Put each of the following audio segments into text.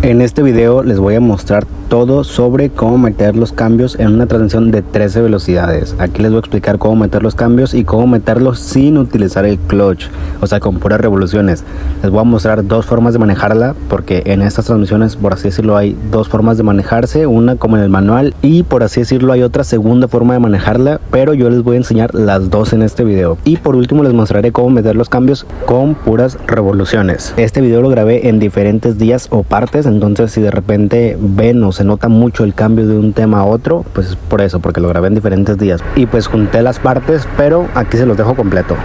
En este video les voy a mostrar todo sobre cómo meter los cambios en una transmisión de 13 velocidades. Aquí les voy a explicar cómo meter los cambios y cómo meterlos sin utilizar el clutch, o sea, con puras revoluciones. Les voy a mostrar dos formas de manejarla, porque en estas transmisiones, por así decirlo, hay dos formas de manejarse, una como en el manual y por así decirlo hay otra segunda forma de manejarla, pero yo les voy a enseñar las dos en este video. Y por último les mostraré cómo meter los cambios con puras revoluciones. Este video lo grabé en diferentes días o partes, entonces si de repente ven o se nota mucho el cambio de un tema a otro, pues es por eso, porque lo grabé en diferentes días y pues junté las partes, pero aquí se los dejo completo.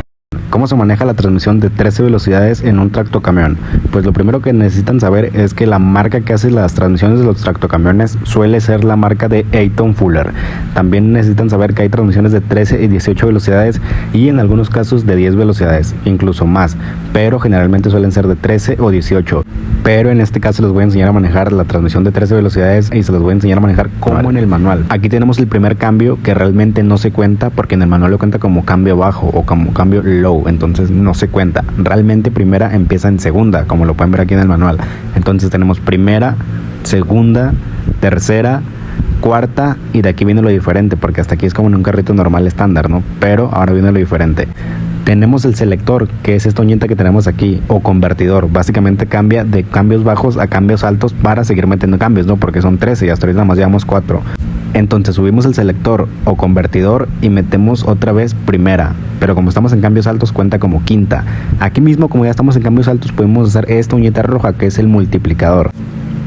¿Cómo se maneja la transmisión de 13 velocidades en un tractocamión? Pues lo primero que necesitan saber es que la marca que hace las transmisiones de los tractocamiones suele ser la marca de Eaton Fuller. También necesitan saber que hay transmisiones de 13 y 18 velocidades y en algunos casos de 10 velocidades, incluso más, pero generalmente suelen ser de 13 o 18. Pero en este caso les voy a enseñar a manejar la transmisión de 13 velocidades y se los voy a enseñar a manejar como en el manual. Aquí tenemos el primer cambio que realmente no se cuenta porque en el manual lo cuenta como cambio bajo o como cambio low, entonces no se cuenta. Realmente primera empieza en segunda, como lo pueden ver aquí en el manual. Entonces tenemos primera, segunda, tercera, cuarta y de aquí viene lo diferente, porque hasta aquí es como en un carrito normal estándar, ¿no? Pero ahora viene lo diferente. Tenemos el selector, que es esta uñita que tenemos aquí, o convertidor. Básicamente cambia de cambios bajos a cambios altos para seguir metiendo cambios, ¿no? Porque son 13 y hasta ahorita nada más llevamos 4. Entonces subimos el selector o convertidor y metemos otra vez primera, pero como estamos en cambios altos cuenta como quinta. Aquí mismo, como ya estamos en cambios altos, podemos hacer esta uñita roja que es el multiplicador.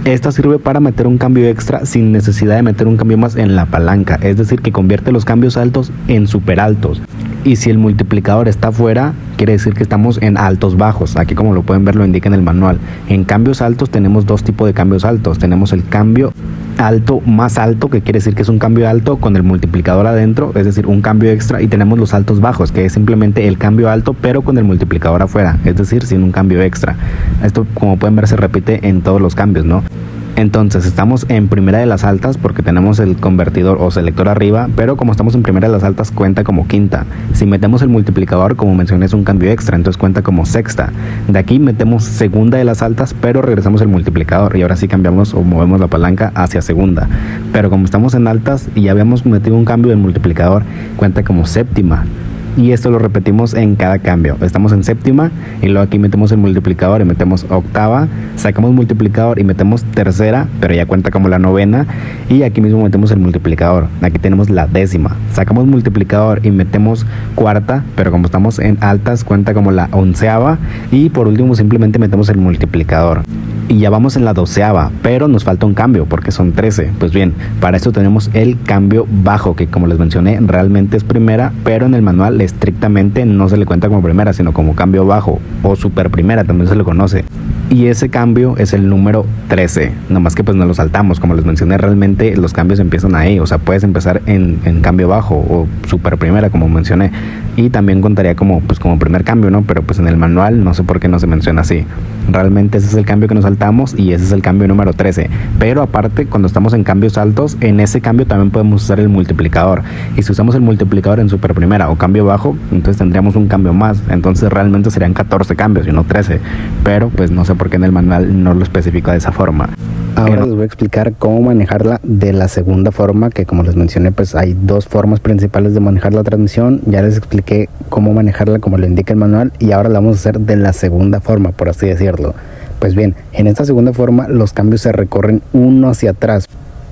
Esta sirve para meter un cambio extra sin necesidad de meter un cambio más en la palanca, es decir, que convierte los cambios altos en super altos. Y si el multiplicador está fuera, quiere decir que estamos en altos bajos. Aquí, como lo pueden ver, lo indica en el manual. En cambios altos tenemos dos tipos de cambios altos. Tenemos el cambio alto más alto, que quiere decir que es un cambio alto con el multiplicador adentro, es decir, un cambio extra, y tenemos los altos bajos, que es simplemente el cambio alto pero con el multiplicador afuera, es decir, sin un cambio extra. Esto, como pueden ver, se repite en todos los cambios, ¿no? Entonces estamos en primera de las altas porque tenemos el convertidor o selector arriba, pero como estamos en primera de las altas cuenta como quinta. Si metemos el multiplicador, como mencioné, es un cambio extra, entonces cuenta como sexta. De aquí metemos segunda de las altas, pero regresamos el multiplicador y ahora sí cambiamos o movemos la palanca hacia segunda. Pero como estamos en altas y ya habíamos metido un cambio del multiplicador, cuenta como séptima. Y esto lo repetimos en cada cambio. Estamos en séptima y luego aquí metemos el multiplicador y metemos octava, sacamos multiplicador y metemos tercera, pero ya cuenta como la novena, y aquí mismo metemos el multiplicador. Aquí tenemos la décima, sacamos multiplicador y metemos cuarta, pero como estamos en altas cuenta como la onceava, y por último simplemente metemos el multiplicador. Y ya vamos en la doceava, pero nos falta un cambio porque son 13. Pues bien, para esto tenemos el cambio bajo, que como les mencioné realmente es primera, pero en el manual estrictamente no se le cuenta como primera, sino como cambio bajo o super primera, también se le conoce. Y ese cambio es el número 13, nomás que pues no lo saltamos. Como les mencioné, realmente los cambios empiezan ahí, o sea, puedes empezar en cambio bajo o super primera, como mencioné, y también contaría como primer cambio, ¿no? Pero pues en el manual no sé por qué no se menciona así. Realmente ese es el cambio que nos saltamos y ese es el cambio número 13. Pero aparte, cuando estamos en cambios altos, en ese cambio también podemos usar el multiplicador, y si usamos el multiplicador en super primera o cambio bajo, entonces tendríamos un cambio más, entonces realmente serían 14 cambios y no 13, pero pues no sé por qué en el manual no lo especifica de esa forma. Ahora les voy a explicar cómo manejarla de la segunda forma, que como les mencioné, pues hay dos formas principales de manejar la transmisión. Ya les expliqué cómo manejarla como lo indica el manual, y ahora la vamos a hacer de la segunda forma, por así decirlo. Pues bien, en esta segunda forma los cambios se recorren uno hacia atrás,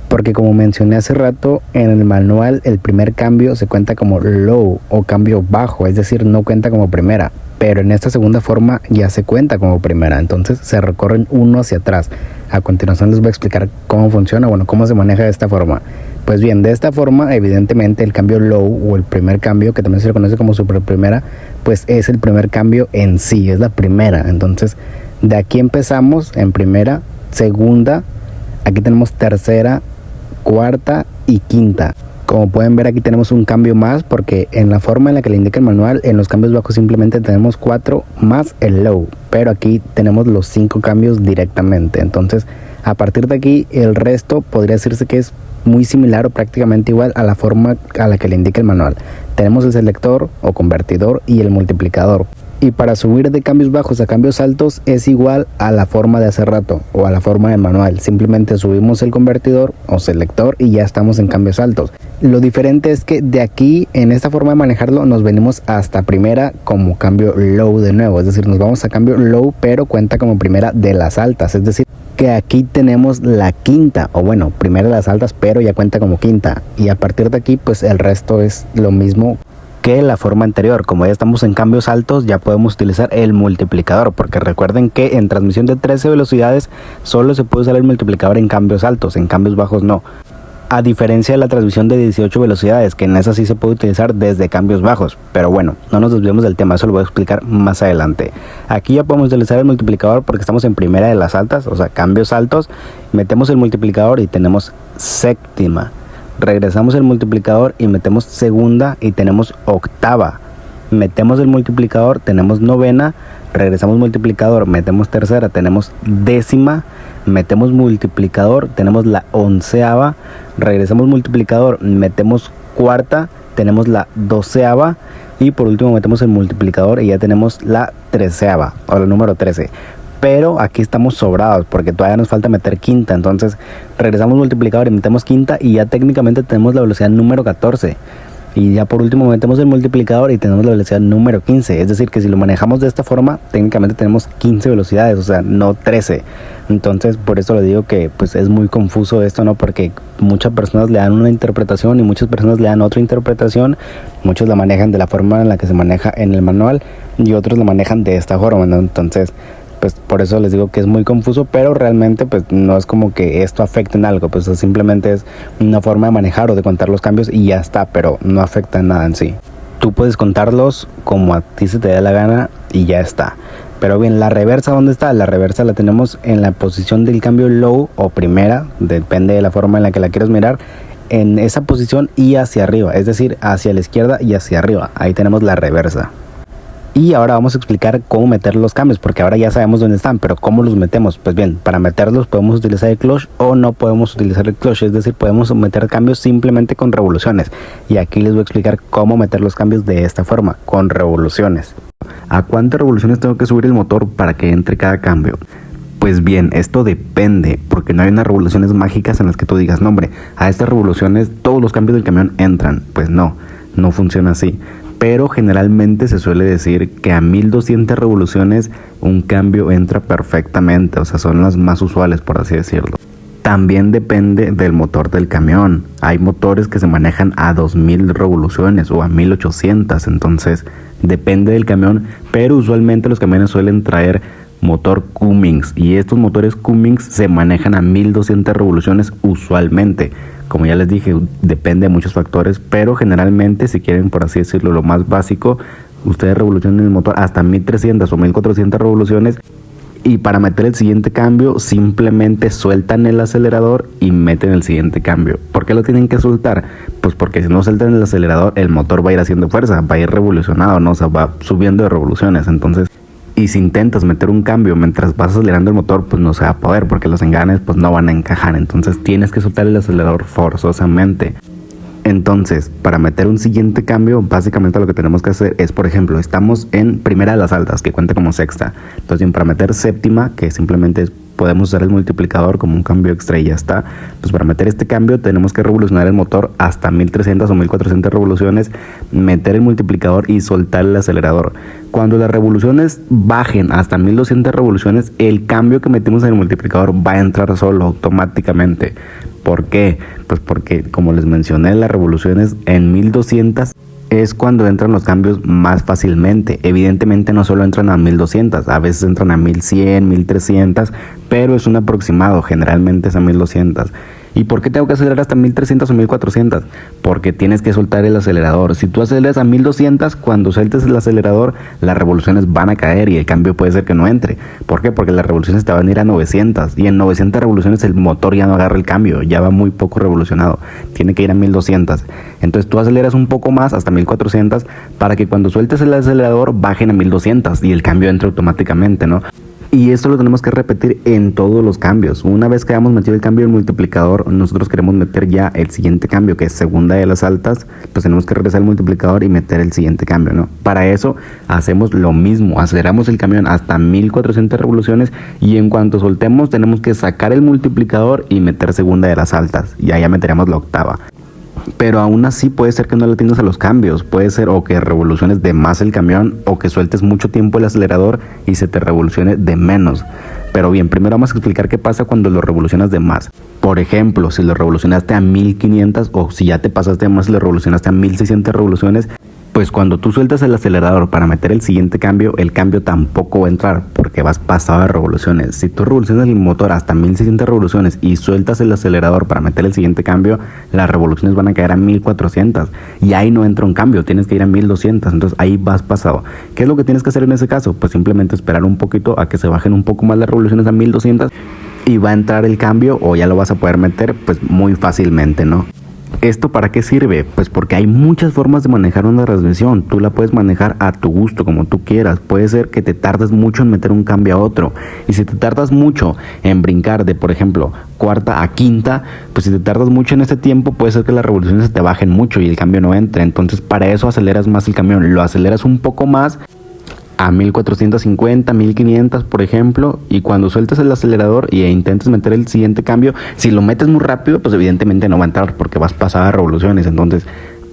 porque como mencioné hace rato, en el manual el primer cambio se cuenta como low o cambio bajo, es decir, no cuenta como primera. Pero en esta segunda forma ya se cuenta como primera, entonces se recorren uno hacia atrás. A continuación les voy a explicar cómo funciona, cómo se maneja de esta forma. Pues bien, de esta forma, evidentemente el cambio low o el primer cambio, que también se le conoce como super primera, pues es el primer cambio en sí, es la primera. Entonces de aquí empezamos en primera, segunda, aquí tenemos tercera, cuarta y quinta. Como pueden ver, aquí tenemos un cambio más, porque en la forma en la que le indica el manual, en los cambios bajos simplemente tenemos 4 más el low, pero aquí tenemos los 5 cambios directamente. Entonces a partir de aquí el resto podría decirse que es muy similar o prácticamente igual a la forma a la que le indica el manual. Tenemos el selector o convertidor y el multiplicador. Y para subir de cambios bajos a cambios altos es igual a la forma de hace rato o a la forma de manual. Simplemente subimos el convertidor o selector y ya estamos en cambios altos. Lo diferente es que de aquí, en esta forma de manejarlo, nos venimos hasta primera como cambio low de nuevo. Es decir, nos vamos a cambio low, pero cuenta como primera de las altas. Es decir, que aquí tenemos la quinta, o bueno, primera de las altas, pero ya cuenta como quinta. Y a partir de aquí, pues el resto es lo mismo que la forma anterior. Como ya estamos en cambios altos, ya podemos utilizar el multiplicador, porque recuerden que en transmisión de 13 velocidades solo se puede usar el multiplicador en cambios altos, en cambios bajos no. A diferencia de la transmisión de 18 velocidades, que en esa sí se puede utilizar desde cambios bajos. Pero bueno, no nos desviemos del tema, eso lo voy a explicar más adelante. Aquí ya podemos utilizar el multiplicador porque estamos en primera de las altas, o sea, cambios altos. Metemos el multiplicador y tenemos séptima. Regresamos el multiplicador y metemos segunda y tenemos octava. Metemos el multiplicador, tenemos novena. Regresamos multiplicador, metemos tercera, tenemos décima. Metemos multiplicador, tenemos la onceava. Regresamos multiplicador, metemos cuarta, tenemos la doceava. Y por último metemos el multiplicador y ya tenemos la treceava o la número 13. Pero aquí estamos sobrados porque todavía nos falta meter quinta. Entonces regresamos multiplicador y metemos quinta y ya técnicamente tenemos la velocidad número 14. Y ya por último metemos el multiplicador y tenemos la velocidad número 15. Es decir, que si lo manejamos de esta forma, técnicamente tenemos 15 velocidades, o sea, no 13. Entonces por eso le digo que pues es muy confuso esto, ¿no? Porque muchas personas le dan una interpretación y muchas personas le dan otra interpretación. Muchos la manejan de la forma en la que se maneja en el manual y otros la manejan de esta forma, ¿no? Entonces pues por eso les digo que es muy confuso, pero realmente pues no es como que esto afecte en algo, pues simplemente es una forma de manejar o de contar los cambios y ya está, pero no afecta en nada en sí. Tú puedes contarlos como a ti se te dé la gana y ya está. Pero bien, la reversa, ¿dónde está? La reversa la tenemos en la posición del cambio low o primera, depende de la forma en la que la quieras mirar, en esa posición y hacia arriba, es decir, hacia la izquierda y hacia arriba. Ahí tenemos la reversa. Y ahora vamos a explicar cómo meter los cambios, porque ahora ya sabemos dónde están, pero ¿cómo los metemos? Pues bien, para meterlos podemos utilizar el clutch o no podemos utilizar el clutch, es decir, podemos meter cambios simplemente con revoluciones. Y aquí les voy a explicar cómo meter los cambios de esta forma, con revoluciones. ¿A cuántas revoluciones tengo que subir el motor para que entre cada cambio? Pues bien, esto depende, porque no hay unas revoluciones mágicas en las que tú digas, no hombre, a estas revoluciones todos los cambios del camión entran. Pues no funciona así. Pero generalmente se suele decir que a 1200 revoluciones un cambio entra perfectamente, o sea, son las más usuales, por así decirlo. También depende del motor del camión. Hay motores que se manejan a 2000 revoluciones o a 1800, entonces depende del camión, pero usualmente los camiones suelen traer motor Cummins y estos motores Cummins se manejan a 1200 revoluciones usualmente. Como ya les dije, depende de muchos factores, pero generalmente, si quieren, por así decirlo, lo más básico, ustedes revolucionan el motor hasta 1300 o 1400 revoluciones y para meter el siguiente cambio simplemente sueltan el acelerador y meten el siguiente cambio. ¿Por qué lo tienen que soltar? Pues porque si no sueltan el acelerador, el motor va a ir haciendo fuerza, va a ir revolucionado, ¿no? O sea, va subiendo de revoluciones. Entonces, y si intentas meter un cambio mientras vas acelerando el motor, pues no se va a poder porque los enganes pues no van a encajar. Entonces tienes que soltar el acelerador forzosamente. Entonces, para meter un siguiente cambio, básicamente lo que tenemos que hacer es, por ejemplo, estamos en primera de las altas, que cuenta como sexta. Entonces, bien, para meter séptima, que simplemente podemos usar el multiplicador como un cambio extra y ya está. Pues para meter este cambio tenemos que revolucionar el motor hasta 1300 o 1400 revoluciones, meter el multiplicador y soltar el acelerador. Cuando las revoluciones bajen hasta 1200 revoluciones, el cambio que metimos en el multiplicador va a entrar solo automáticamente. ¿Por qué? Pues porque, como les mencioné, las revoluciones en 1200 es cuando entran los cambios más fácilmente. Evidentemente no solo entran a 1200, a veces entran a 1100, 1300, pero es un aproximado, generalmente es a 1200. ¿Y por qué tengo que acelerar hasta 1300 o 1400? Porque tienes que soltar el acelerador. Si tú aceleras a 1200, cuando sueltes el acelerador, las revoluciones van a caer y el cambio puede ser que no entre. ¿Por qué? Porque las revoluciones te van a ir a 900 y en 900 revoluciones el motor ya no agarra el cambio, ya va muy poco revolucionado. Tiene que ir a 1200. Entonces tú aceleras un poco más hasta 1400 para que cuando sueltes el acelerador bajen a 1200 y el cambio entre automáticamente, ¿no? Y esto lo tenemos que repetir en todos los cambios. Una vez que hayamos metido el cambio del multiplicador, nosotros queremos meter ya el siguiente cambio, que es segunda de las altas, pues tenemos que regresar al multiplicador y meter el siguiente cambio, ¿no? Para eso hacemos lo mismo, aceleramos el camión hasta 1400 revoluciones y en cuanto soltemos tenemos que sacar el multiplicador y meter segunda de las altas. Y ahí ya meteremos la octava. Pero aún así puede ser que no le atiendas a los cambios, puede ser o que revoluciones de más el camión o que sueltes mucho tiempo el acelerador y se te revolucione de menos. Pero bien, primero vamos a explicar qué pasa cuando lo revolucionas de más. Por ejemplo, si lo revolucionaste a 1500 o si ya te pasaste de más y lo revolucionaste a 1600 revoluciones, pues cuando tú sueltas el acelerador para meter el siguiente cambio, el cambio tampoco va a entrar porque vas pasado de revoluciones. Si tú revolucionas el motor hasta 1600 revoluciones y sueltas el acelerador para meter el siguiente cambio, las revoluciones van a caer a 1400 y ahí no entra un cambio, tienes que ir a 1200, entonces ahí vas pasado. ¿Qué es lo que tienes que hacer en ese caso? Pues simplemente esperar un poquito a que se bajen un poco más las revoluciones a 1200 y va a entrar el cambio o ya lo vas a poder meter pues muy fácilmente, ¿no? ¿Esto para qué sirve? Pues porque hay muchas formas de manejar una transmisión. Tú la puedes manejar a tu gusto, como tú quieras. Puede ser que te tardes mucho en meter un cambio a otro. Y si te tardas mucho en brincar de, por ejemplo, cuarta a quinta, pues si te tardas mucho en este tiempo, puede ser que las revoluciones se te bajen mucho y el cambio no entre. Entonces, para eso aceleras más el camión. Lo aceleras un poco más a 1450, 1500 por ejemplo, y cuando sueltes el acelerador y intentes meter el siguiente cambio, si lo metes muy rápido, pues evidentemente no va a entrar porque vas pasada a revoluciones. Entonces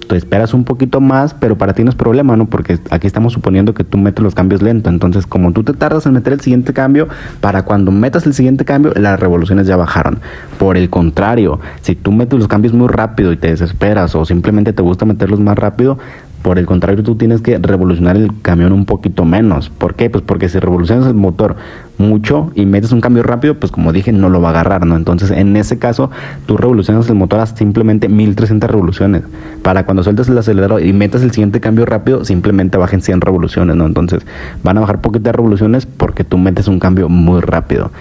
te esperas un poquito más, pero para ti no es problema, ¿no? Porque aquí estamos suponiendo que tú metes los cambios lento. Entonces, como tú te tardas en meter el siguiente cambio, para cuando metas el siguiente cambio, las revoluciones ya bajaron. Por el contrario, si tú metes los cambios muy rápido y te desesperas o simplemente te gusta meterlos más rápido, por el contrario, tú tienes que revolucionar el camión un poquito menos. ¿Por qué? Pues porque si revolucionas el motor mucho y metes un cambio rápido, pues como dije, no lo va a agarrar, ¿no? Entonces, en ese caso, tú revolucionas el motor a simplemente 1300 revoluciones. Para cuando sueltes el acelerador y metas el siguiente cambio rápido, simplemente bajen 100 revoluciones, ¿no? Entonces, van a bajar poquitas revoluciones porque tú metes un cambio muy rápido.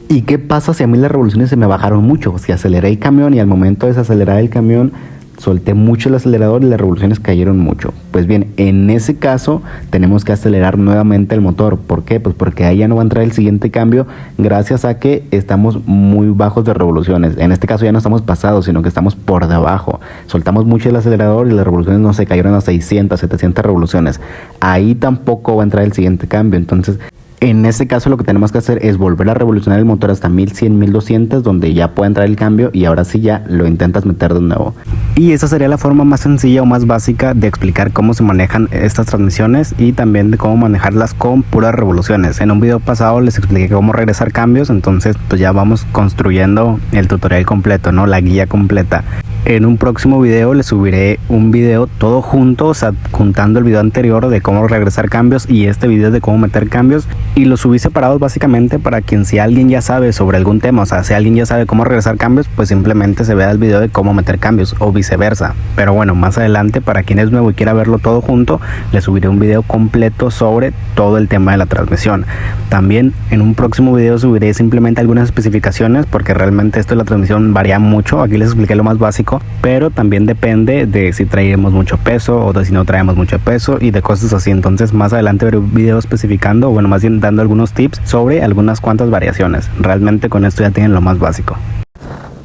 ¿Y qué pasa si a mí las revoluciones se me bajaron mucho? Si aceleré el camión y al momento de desacelerar el camión solté mucho el acelerador y las revoluciones cayeron mucho. Pues bien, en ese caso tenemos que acelerar nuevamente el motor. ¿Por qué? Pues porque ahí ya no va a entrar el siguiente cambio gracias a que estamos muy bajos de revoluciones. En este caso ya no estamos pasados, sino que estamos por debajo. Soltamos mucho el acelerador y las revoluciones no se cayeron a 600, 700 revoluciones. Ahí tampoco va a entrar el siguiente cambio. Entonces, en ese caso lo que tenemos que hacer es volver a revolucionar el motor hasta 1100, 1200, donde ya puede entrar el cambio y ahora sí ya lo intentas meter de nuevo. Y esa sería la forma más sencilla o más básica de explicar cómo se manejan estas transmisiones y también de cómo manejarlas con puras revoluciones. En un video pasado les expliqué cómo regresar cambios, entonces pues ya vamos construyendo el tutorial completo, ¿no? La guía completa. En un próximo video les subiré un video todo junto, o sea, juntando el video anterior de cómo regresar cambios y este video de cómo meter cambios, y los subí separados básicamente para quien, si alguien ya sabe sobre algún tema, o sea, si alguien ya sabe cómo regresar cambios, pues simplemente se vea el video de cómo meter cambios o viceversa. Pero bueno, más adelante, para quien es nuevo y quiera verlo todo junto, les subiré un video completo sobre todo el tema de la transmisión. También en un próximo video subiré simplemente algunas especificaciones, porque realmente esto de la transmisión varía mucho. Aquí les expliqué lo más básico, pero también depende de si traemos mucho peso o de si no traemos mucho peso y de cosas así. Entonces más adelante veré un video especificando, bueno, más bien dando algunos tips sobre algunas cuantas variaciones. Realmente con esto ya tienen lo más básico.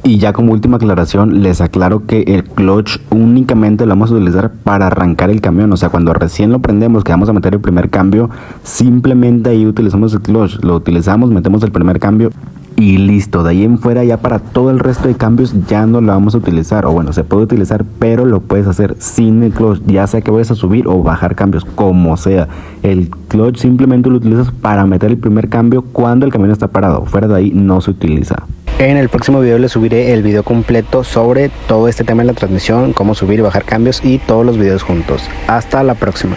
Y ya como última aclaración, les aclaro que el clutch únicamente lo vamos a utilizar para arrancar el camión. O sea, cuando recién lo prendemos, que vamos a meter el primer cambio, simplemente ahí utilizamos el clutch. Lo utilizamos, metemos el primer cambio y listo. De ahí en fuera ya para todo el resto de cambios ya no lo vamos a utilizar. O bueno, se puede utilizar, pero lo puedes hacer sin el clutch, ya sea que vayas a subir o bajar cambios, como sea. El clutch simplemente lo utilizas para meter el primer cambio cuando el camión está parado. Fuera de ahí no se utiliza. En el próximo video les subiré el video completo sobre todo este tema de la transmisión, cómo subir y bajar cambios y todos los videos juntos. Hasta la próxima.